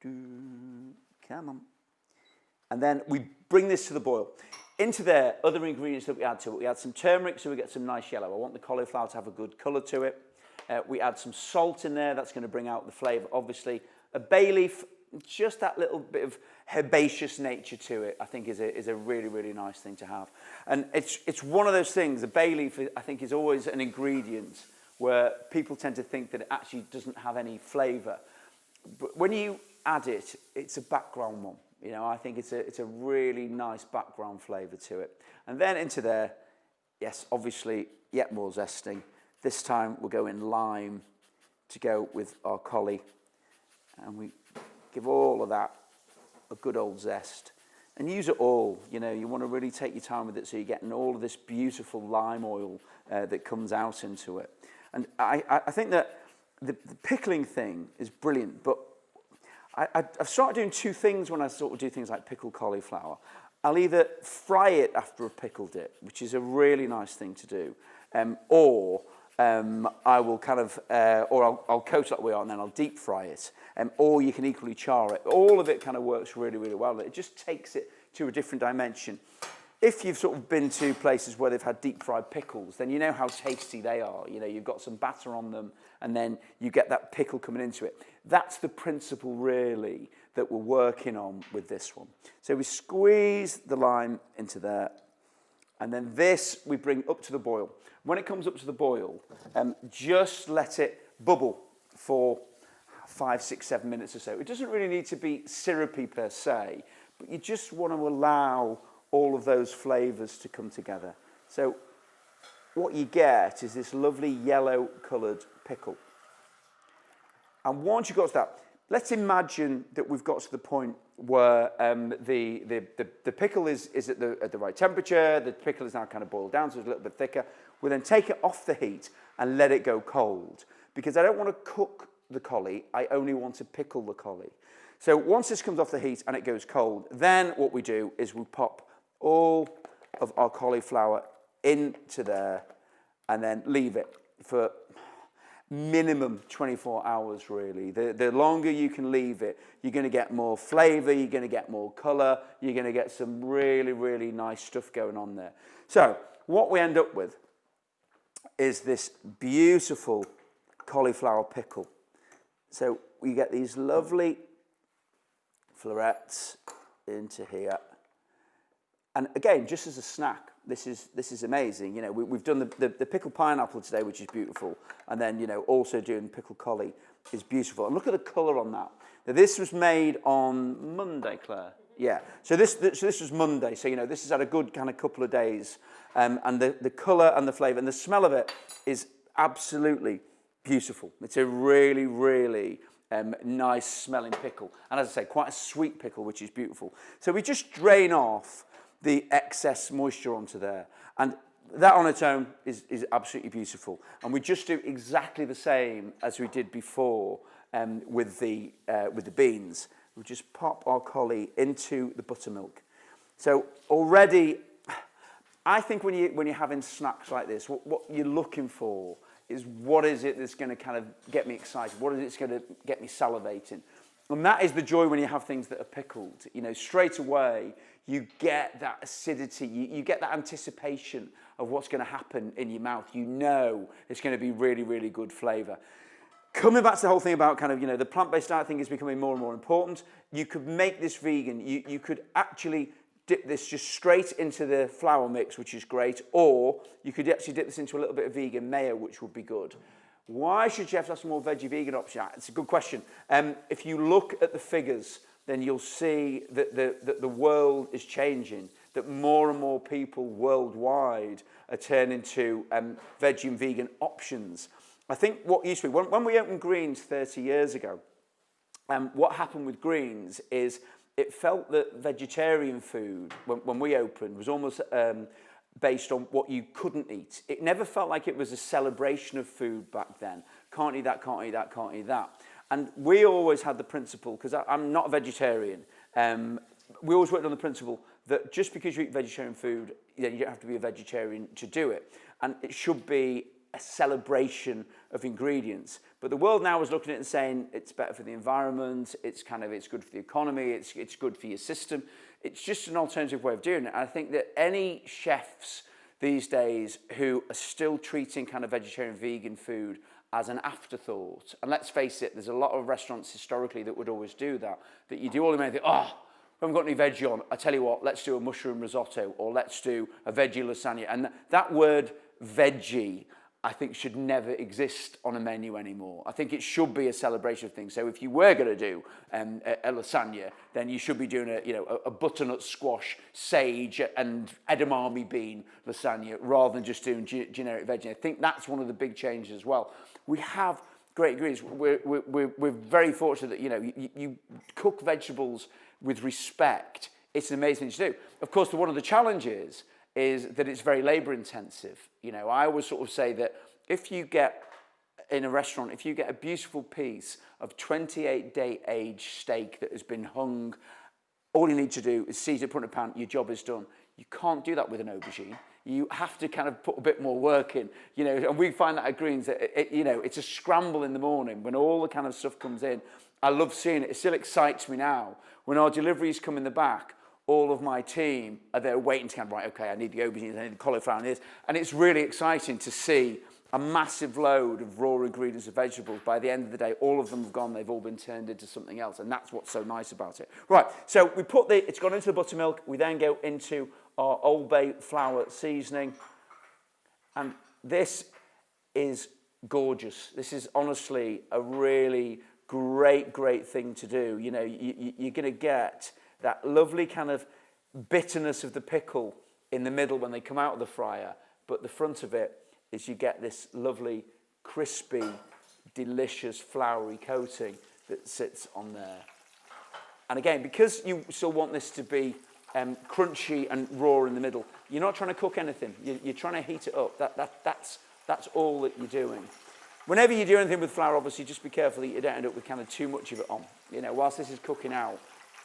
come on. And then we bring this to the boil. Into there, other ingredients that we add to it. We add some turmeric so we get some nice yellow. I want the cauliflower to have a good colour to it. We add some salt in there. That's going to bring out the flavour, obviously. A bay leaf, just that little bit of herbaceous nature to it, I think is a really, really nice thing to have. And it's one of those things, the bay leaf, I think, is always an ingredient where people tend to think that it actually doesn't have any flavour. But when you add it, it's a background one. You know, I think it's a really nice background flavour to it. And then into there, yes, obviously, yet more zesting. This time we're going lime to go with our collie. And we give all of that a good old zest. And use it all. You know, you want to really take your time with it so you're getting all of this beautiful lime oil that comes out into it. And I think that the pickling thing is brilliant, but I've started doing two things when I sort of do things like pickled cauliflower. I'll either fry it after I've pickled it, which is a really nice thing to do, or I will kind of, or I'll coat it that way on, and then I'll deep fry it, or you can equally char it. All of it kind of works really, really well. It just takes it to a different dimension. If you've sort of been to places where they've had deep fried pickles, then you know how tasty they are. You know, you've got some batter on them, and then you get that pickle coming into it. That's the principle, really, that we're working on with this one. So we squeeze the lime into there, and then this we bring up to the boil. When it comes up to the boil, just let it bubble for 5, 6, 7 minutes or so. It doesn't really need to be syrupy per se, but you just want to allow all of those flavours to come together. So what you get is this lovely yellow coloured pickle. And once you've got to that, let's imagine that we've got to the point where the pickle is at the right temperature, the pickle is now kind of boiled down, so it's a little bit thicker. We'll then take it off the heat and let it go cold. Because I don't want to cook the collie, I only want to pickle the collie. So once this comes off the heat and it goes cold, then what we do is we pop all of our cauliflower into there and then leave it for minimum 24 hours, really. The longer you can leave it, you're going to get more flavour, you're going to get more colour, you're going to get some really, really nice stuff going on there. So what we end up with is this beautiful cauliflower pickle. So we get these lovely florets into here. And again, just as a snack, this is amazing. You know, we've done the pickled pineapple today, which is beautiful, and then, you know, also doing pickled collie is beautiful. And look at the colour on that. Now, this was made on Monday, Claire. Yeah. So this was Monday. So, you know, this has had a good kind of couple of days, and the colour and the flavour and the smell of it is absolutely beautiful. It's a really, really nice smelling pickle, and as I say, quite a sweet pickle, which is beautiful. So we just drain off the excess moisture onto there, and that on its own is absolutely beautiful. And we just do exactly the same as we did before with the beans. We just pop our collie into the buttermilk. So already, I think when you're having snacks like this, what you're looking for is what is it that's going to kind of get me excited? What is it that's going to get me salivating? And that is the joy when you have things that are pickled. You know, straight away, you get that acidity, you get that anticipation of what's going to happen in your mouth. You know it's going to be really, really good flavour. Coming back to the whole thing about kind of, you know, the plant-based diet thing is becoming more and more important. You could make this vegan. You could actually dip this just straight into the flour mix, which is great, or you could actually dip this into a little bit of vegan mayo, which would be good. Why should chefs have some more veggie vegan options? It's a good question. If you look at the figures, then you'll see that the world is changing, that more and more people worldwide are turning to veggie and vegan options. I think what used to be, when we opened Greens 30 years ago, what happened with Greens is it felt that vegetarian food, when we opened, was almost based on what you couldn't eat. It never felt like it was a celebration of food back then. Can't eat that, can't eat that, can't eat that. And we always had the principle, because I'm not a vegetarian, we always worked on the principle that just because you eat vegetarian food, you don't have to be a vegetarian to do it. And it should be a celebration of ingredients. But the world now is looking at it and saying it's better for the environment, it's good for the economy, it's good for your system. It's just an alternative way of doing it. And I think that any chefs these days who are still treating kind of vegetarian vegan food as an afterthought. And let's face it, there's a lot of restaurants historically that would always do that, that you do all the main thing, oh, we haven't got any veggie on. I tell you what, let's do a mushroom risotto, or let's do a veggie lasagna. And that word veggie, I think, should never exist on a menu anymore. I think it should be a celebration of things. So if you were going to do a lasagna, then you should be doing a butternut squash, sage, and edamame bean lasagna, rather than just doing generic veggie. I think that's one of the big changes as well. We have great ingredients. We're very fortunate that you cook vegetables with respect. It's an amazing thing to do. Of course, one of the challenges is that it's very labor intensive. I always sort of say that if you get in a restaurant, if you get a beautiful piece of 28-day aged steak that has been hung, all you need to do is season it, put it in a pan, your job is done. You can't do that with an aubergine. You have to kind of put a bit more work in, and we find that at Greens, that it's a scramble in the morning when all the kind of stuff comes in. I love seeing it. It still excites me now. When our deliveries come in the back, all of my team are there waiting to kind of, right, okay, I need the aubergines, I need the cauliflower and this. And it's really exciting to see a massive load of raw ingredients of vegetables. By the end of the day, all of them have gone, they've all been turned into something else. And that's what's so nice about it. Right, so we it's gone into the buttermilk. We then go into our Old Bay flour seasoning. And this is gorgeous. This is honestly a really great thing to do. You're going to get that lovely kind of bitterness of the pickle in the middle when they come out of the fryer, but the front of it is you get this lovely, crispy, delicious, floury coating that sits on there. And again, because you still want this to be crunchy and raw in the middle, you're not trying to cook anything. You're trying to heat it up. That's all that you're doing. Whenever you do anything with flour, obviously, just be careful that you don't end up with kind of too much of it on. Whilst this is cooking out,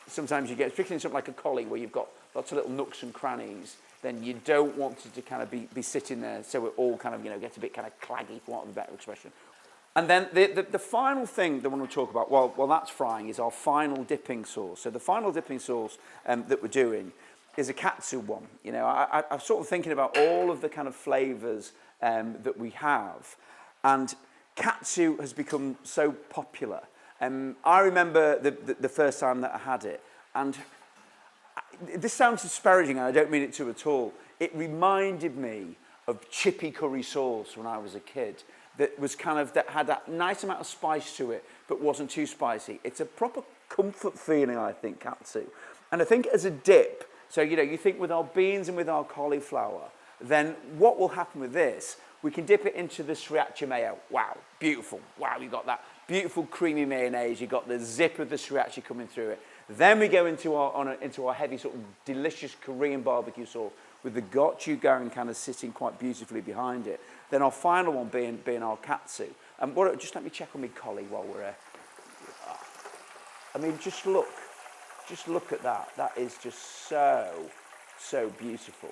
sometimes you get, particularly in something like a collie where you've got lots of little nooks and crannies, then you don't want it to kind of be sitting there so it all kind of, gets a bit kind of claggy, for want of a better expression. And then the final thing that I want to talk about while that's frying is our final dipping sauce. So the final dipping sauce that we're doing is a Katsu one. I'm sort of thinking about all of the kind of flavours that we have. And Katsu has become so popular. I remember the first time that I had it, and this sounds disparaging, and I don't mean it to at all. It reminded me of chippy curry sauce when I was a kid. That had that nice amount of spice to it, but wasn't too spicy. It's a proper comfort feeling, I think, Katsu. And I think as a dip, so you think with our beans and with our cauliflower, then what will happen with this? We can dip it into the Sriracha mayo. Wow, beautiful. Wow, you got that beautiful creamy mayonnaise. You got the zip of the Sriracha coming through it. Then we go into our heavy sort of delicious Korean barbecue sauce with the gochujang kind of sitting quite beautifully behind it. Then our final one being our Katsu. And just let me check on my collie while we're here. I mean, just look at that. That is just so beautiful.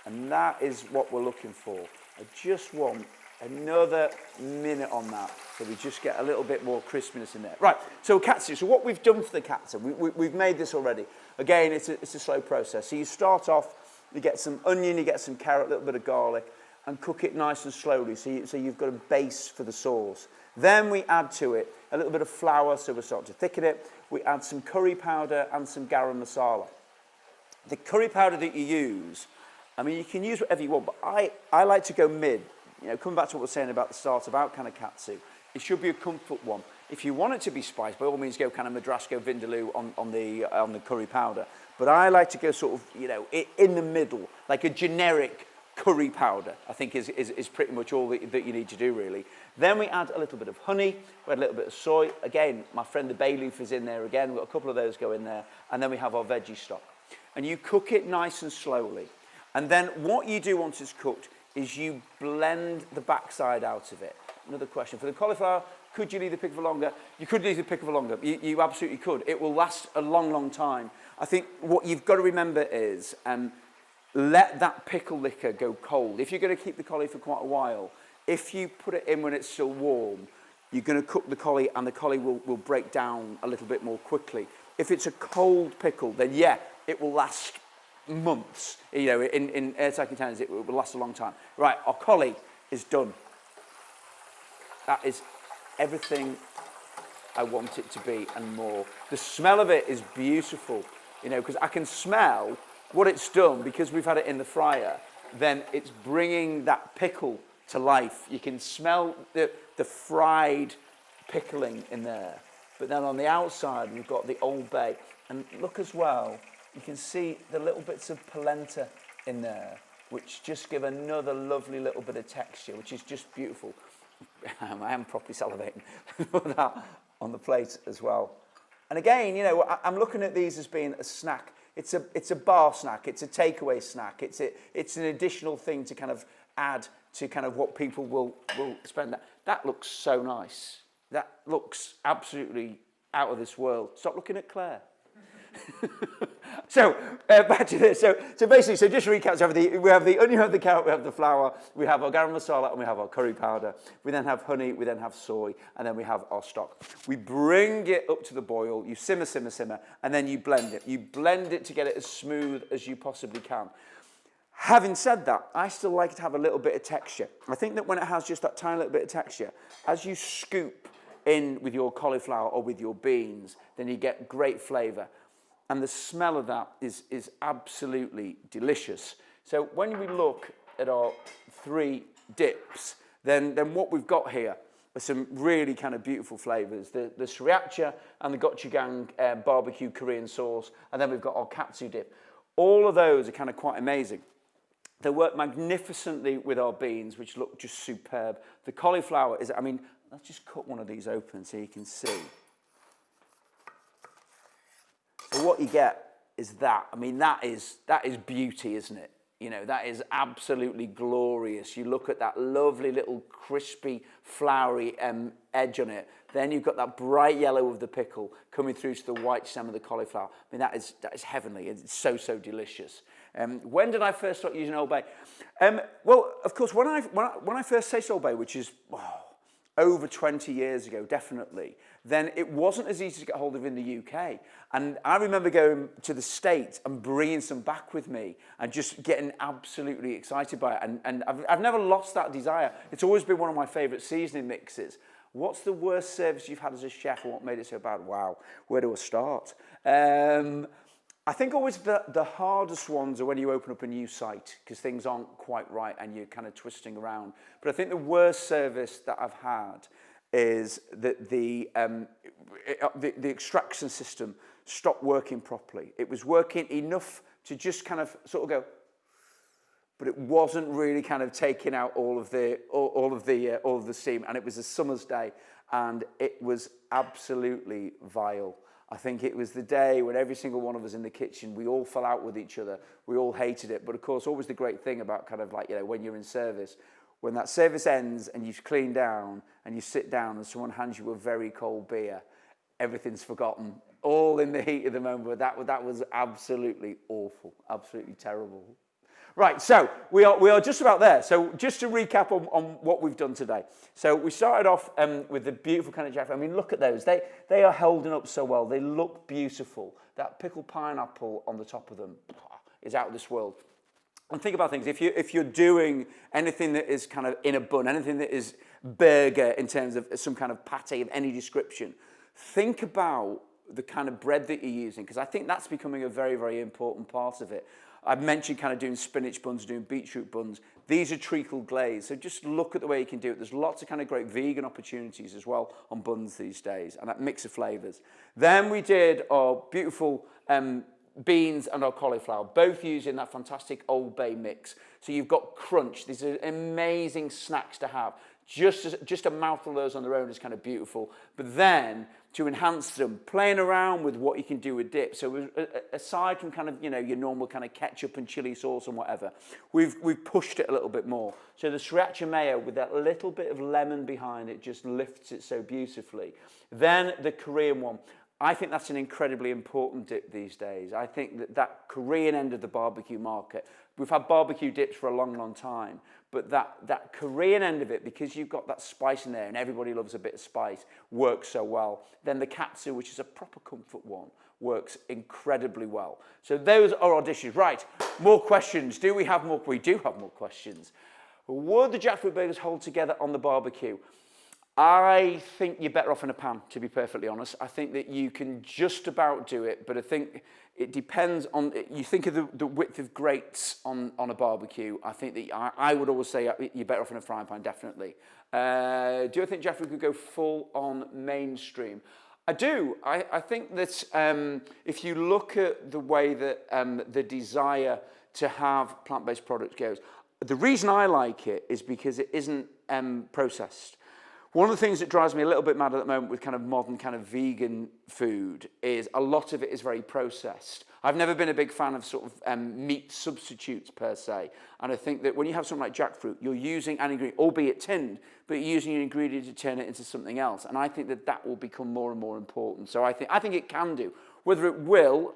And that is what we're looking for. I just want another minute on that so we just get a little bit more crispiness in there. Right, so Katsu. So what we've done for the Katsu, we've made this already. Again, it's a slow process. So you start off, you get some onion, you get some carrot, a little bit of garlic, and cook it nice and slowly so you've got a base for the sauce. Then we add to it a little bit of flour, so we're starting to thicken it. We add some curry powder and some garam masala. The curry powder that you use, I mean, you can use whatever you want, but I like to go mid. Coming back to what we're saying about the start about kind of Katsu, it should be a comfort one. If you want it to be spiced, by all means go kind of Madrasco Vindaloo on the curry powder. But I like to go sort of, in the middle, like a generic curry powder, I think is pretty much all that you need to do, really. Then we add a little bit of honey, we add a little bit of soy. Again, my friend the bay leaf is in there again. We've got a couple of those go in there. And then we have our veggie stock. And you cook it nice and slowly. And then what you do once it's cooked is you blend the backside out of it. Another question. For the cauliflower, could you leave the pickle for longer? You could leave the pickle for longer. You absolutely could. It will last a long time. I think what you've got to remember is let that pickle liquor go cold. If you're going to keep the collie for quite a while, if you put it in when it's still warm, you're going to cook the collie and the collie will break down a little bit more quickly. If it's a cold pickle, then yeah, it will last months. In airtight containers, it will last a long time. Right, our collie is done. That is everything I want it to be and more. The smell of it is beautiful, you know, because I can smell what it's done because we've had it in the fryer. Then it's bringing that pickle to life. You can smell the fried pickling in there. But then on the outside, we've got the Old Bay. And look as well, you can see the little bits of polenta in there, which just give another lovely little bit of texture, which is just beautiful. I am properly salivating with that on the plate as well. And again, you know, I'm looking at these as being a snack. It's a bar snack. It's a takeaway snack. It's an additional thing to kind of add to kind of what people will spend. That looks so nice. That looks absolutely out of this world. Stop looking at Claire. So back to this. So basically, just to recap, we have the onion, we have the carrot, we have the flour, we have our garam masala, and we have our curry powder. We then have honey, we then have soy, and then we have our stock. We bring it up to the boil. You simmer, and then you blend it. You blend it to get it as smooth as you possibly can. Having said that, I still like it to have a little bit of texture. I think that when it has just that tiny little bit of texture, as you scoop in with your cauliflower or with your beans, then you get great flavour. And the smell of that is absolutely delicious. So when we look at our 3 dips, then what we've got here are some really kind of beautiful flavours. The Sriracha and the gochujang barbecue Korean sauce, and then we've got our Katsu dip. All of those are kind of quite amazing. They work magnificently with our beans, which look just superb. The cauliflower is, I mean, let's just cut one of these open so you can see. So what you get is that. I mean, that is beauty, isn't it? You know, that is absolutely glorious. You look at that lovely little crispy, floury edge on it. Then you've got that bright yellow of the pickle coming through to the white stem of the cauliflower. I mean, that is heavenly. It's so delicious. When did I first start using Old Bay? Well, of course, when I first tasted Old Bay, which is over 20 years ago, definitely, then it wasn't as easy to get hold of in the UK. And I remember going to the States and bringing some back with me and just getting absolutely excited by it. And I've never lost that desire. It's always been one of my favourite seasoning mixes. What's the worst service you've had as a chef and what made it so bad? Wow, where do I start? I think always the hardest ones are when you open up a new site because things aren't quite right and you're kind of twisting around. But I think the worst service that I've had is that the extraction system stopped working properly. It was working enough to just kind of sort of go, but it wasn't really kind of taking out all of the steam. And it was a summer's day, and it was absolutely vile. I think it was the day when every single one of us in the kitchen, we all fell out with each other. We all hated it. But of course, always the great thing about kind of like, you know, when you're in service, when that service ends and you've cleaned down and you sit down and someone hands you a very cold beer, everything's forgotten, all in the heat of the moment. But that was absolutely awful, absolutely terrible. Right, so we are just about there. So just to recap on what we've done today. So we started off with the beautiful kind of jackfruit. I mean, look at those. They are holding up so well. They look beautiful. That pickled pineapple on the top of them is out of this world. And think about things. If you're doing anything that is kind of in a bun, anything that is burger in terms of some kind of pate of any description, think about the kind of bread that you're using, because I think that's becoming a very, very important part of it. I've mentioned kind of doing spinach buns, doing beetroot buns. These are treacle glazed, so just look at the way you can do it. There's lots of kind of great vegan opportunities as well on buns these days, and that mix of flavours. Then we did our beautiful beans and our cauliflower, both using that fantastic Old Bay mix. So you've got crunch. These are amazing snacks to have. Just a mouthful of those on their own is kind of beautiful. But then to enhance them, playing around with what you can do with dip. So aside from kind of, you know, your normal kind of ketchup and chili sauce and whatever, we've pushed it a little bit more. So the Sriracha Mayo with that little bit of lemon behind it just lifts it so beautifully. Then the Korean one. I think that's an incredibly important dip these days. I think that Korean end of the barbecue market, we've had barbecue dips for a long, long time, but that Korean end of it, because you've got that spice in there and everybody loves a bit of spice, works so well. Then the Katsu, which is a proper comfort one, works incredibly well. So those are our dishes. Right, more questions. Do we have more? We do have more questions. Would the jackfruit burgers hold together on the barbecue? I think you're better off in a pan, to be perfectly honest. I think that you can just about do it, but I think it depends on, you think of the width of grates on a barbecue. I think that I would always say you're better off in a frying pan, definitely. Do I think Jackfruit could go full on mainstream? I do. I think that if you look at the way that the desire to have plant-based products goes, the reason I like it is because it isn't processed. One of the things that drives me a little bit mad at the moment with kind of modern kind of vegan food is a lot of it is very processed. I've never been a big fan of sort of meat substitutes per se. And I think that when you have something like jackfruit, you're using an ingredient, albeit tinned, but you're using an ingredient to turn it into something else. And I think that that will become more and more important. So I think it can do. Whether it will,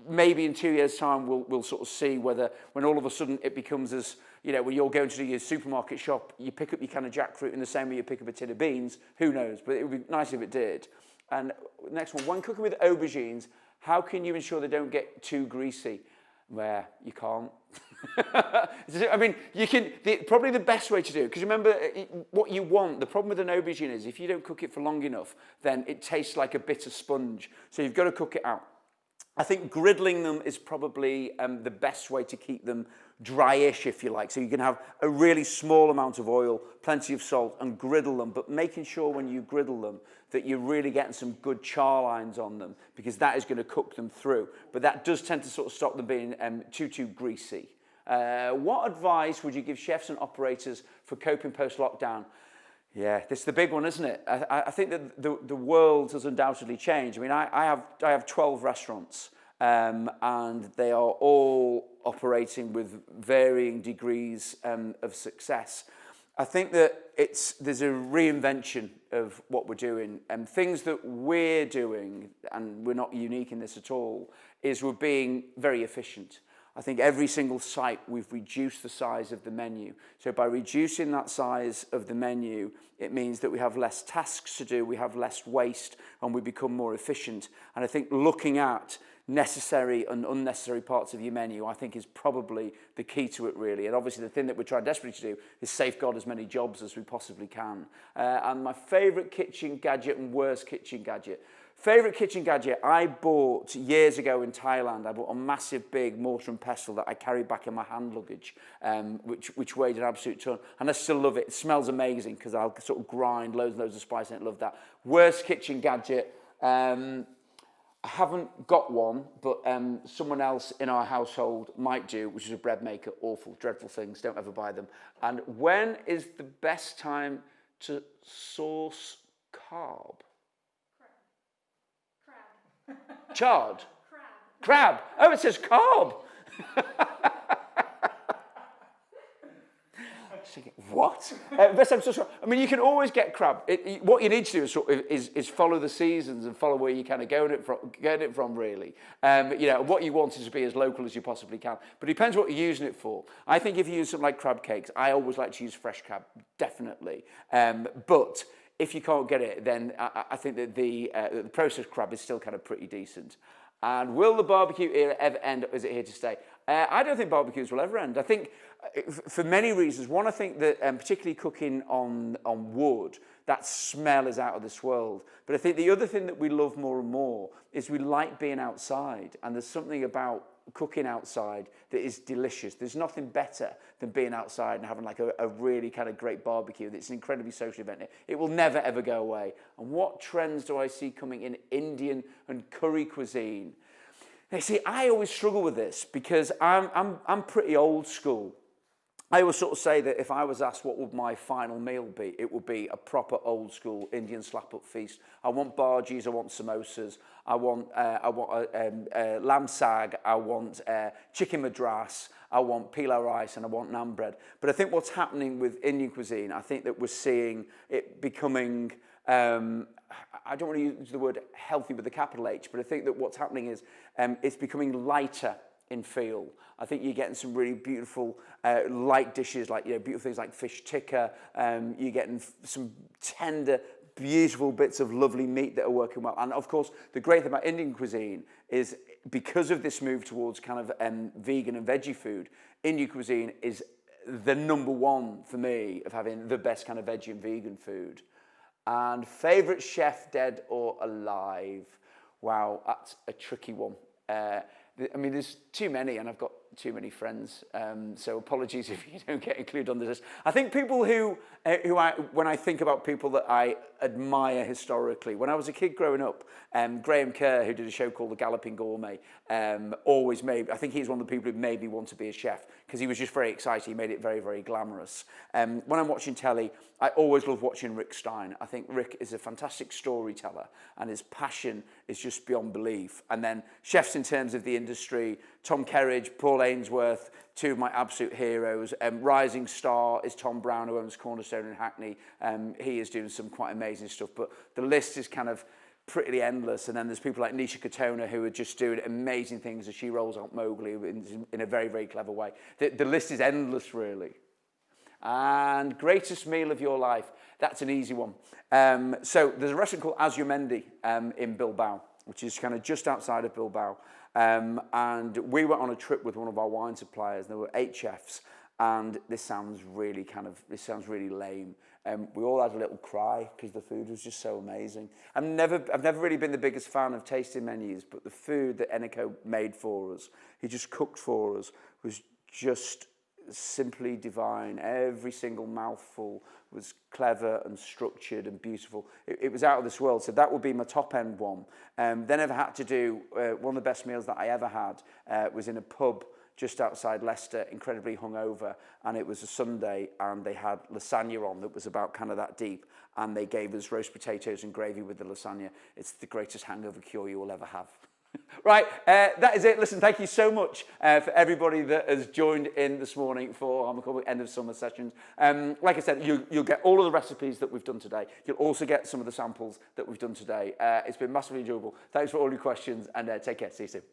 maybe in 2 years' time, we'll sort of see whether when all of a sudden it becomes as, you know, when you're going to do your supermarket shop, you pick up your can of jackfruit in the same way you pick up a tin of beans. Who knows? But it would be nice if it did. And next one, when cooking with aubergines, how can you ensure they don't get too greasy? Well, you can't. I mean, you can, probably the best way to do it, because remember what you want, the problem with an aubergine is if you don't cook it for long enough, then it tastes like a bitter sponge. So you've got to cook it out. I think griddling them is probably the best way to keep them dryish, if you like. So you can have a really small amount of oil, plenty of salt, and griddle them, but making sure when you griddle them that you're really getting some good char lines on them, because that is going to cook them through. But that does tend to sort of stop them being too greasy. What advice would you give chefs and operators for coping post-lockdown? Yeah, this is the big one, isn't it? I think that the world has undoubtedly changed. I mean, I have 12 restaurants, and they are all operating with varying degrees of success. I think that there's a reinvention of what we're doing, and things that we're doing, and we're not unique in this at all, is we're being very efficient. I think every single site, we've reduced the size of the menu. So by reducing that size of the menu, it means that we have less tasks to do, we have less waste, and we become more efficient. And I think looking at necessary and unnecessary parts of your menu, I think is probably the key to it, really. And obviously the thing that we're trying desperately to do is safeguard as many jobs as we possibly can. And my favourite kitchen gadget and worst kitchen gadget. Favourite kitchen gadget I bought years ago in Thailand. I bought a massive big mortar and pestle that I carried back in my hand luggage, which weighed an absolute ton. And I still love it. It smells amazing because I'll sort of grind loads and loads of spice in it. Love that. Worst kitchen gadget. I haven't got one, but someone else in our household might do, which is a bread maker. Awful, dreadful things. Don't ever buy them. And when is the best time to sauce carb? Chard? Crab. Oh, it says carb. What? I'm so sorry. I mean, you can always get crab. What you need to do is follow the seasons and follow where you kind of get it from, really. You know, what you want is to be as local as you possibly can. But it depends what you're using it for. I think if you use something like crab cakes, I always like to use fresh crab, definitely. But if you can't get it, then I think that the processed crab is still kind of pretty decent. And will the barbecue era ever end, or is it here to stay? I don't think barbecues will ever end. I think for many reasons. One, I think that particularly cooking on wood, that smell is out of this world. But I think the other thing that we love more and more is we like being outside. And there's something about cooking outside that is delicious. There's nothing better than being outside and having like a really kind of great barbecue. It's an incredibly social event. It will never ever go away. And what trends do I see coming in Indian and curry cuisine? Now, see, I always struggle with this because I'm pretty old school. I always sort of say that if I was asked what would my final meal be, it would be a proper old school Indian slap-up feast. I want bhajis, I want samosas, I want lamb sag, I want chicken madras, I want pilau rice, and I want naan bread. But I think what's happening with Indian cuisine, I think that we're seeing it becoming, I don't want to use the word healthy with a capital H, but I think that what's happening is it's becoming lighter in feel. I think you're getting some really beautiful light dishes, like beautiful things like fish tikka. You're getting some tender, beautiful bits of lovely meat that are working well. And of course, the great thing about Indian cuisine is because of this move towards kind of vegan and veggie food, Indian cuisine is the number one for me of having the best kind of veggie and vegan food. And favourite chef, dead or alive? Wow, that's a tricky one. I mean, there's too many, and I've got too many friends, so apologies if you don't get included on this list. I think people when I think about people that I admire historically, when I was a kid growing up, Graham Kerr, who did a show called The Galloping Gourmet, I think he's one of the people who made me want to be a chef, because he was just very excited. He made it very, very glamorous. When I'm watching telly, I always love watching Rick Stein. I think Rick is a fantastic storyteller, and his passion is just beyond belief. And then chefs in terms of the industry, Tom Kerridge, Paul Ainsworth, two of my absolute heroes. Rising star is Tom Brown, who owns Cornerstone in Hackney. He is doing some quite amazing stuff, but the list is kind of pretty endless. And then there's people like Nisha Katona, who are just doing amazing things as she rolls out Mowgli in a very, very clever way. The list is endless, really. And greatest meal of your life, that's an easy one. So there's a restaurant called Azumendi in Bilbao, which is kind of just outside of Bilbao. And we went on a trip with one of our wine suppliers. There were 8 chefs, and this sounds really lame. We all had a little cry because the food was just so amazing. I've never really been the biggest fan of tasting menus, but the food that Enrico made for us, he just cooked for us, was just simply divine. Every single mouthful was clever and structured and beautiful. It was out of this world. So that would be my top end one. Then I've had to do one of the best meals that I ever had was in a pub just outside Leicester, incredibly hungover, and it was a Sunday, and they had lasagna on that was about kind of that deep, and they gave us roast potatoes and gravy with the lasagna. It's the greatest hangover cure you will ever have. Right, that is it. Listen, thank you so much for everybody that has joined in this morning for our McCormick end of summer sessions. Like I said, you'll get all of the recipes that we've done today. You'll also get some of the samples that we've done today. It's been massively enjoyable. Thanks for all your questions, and take care. See you soon.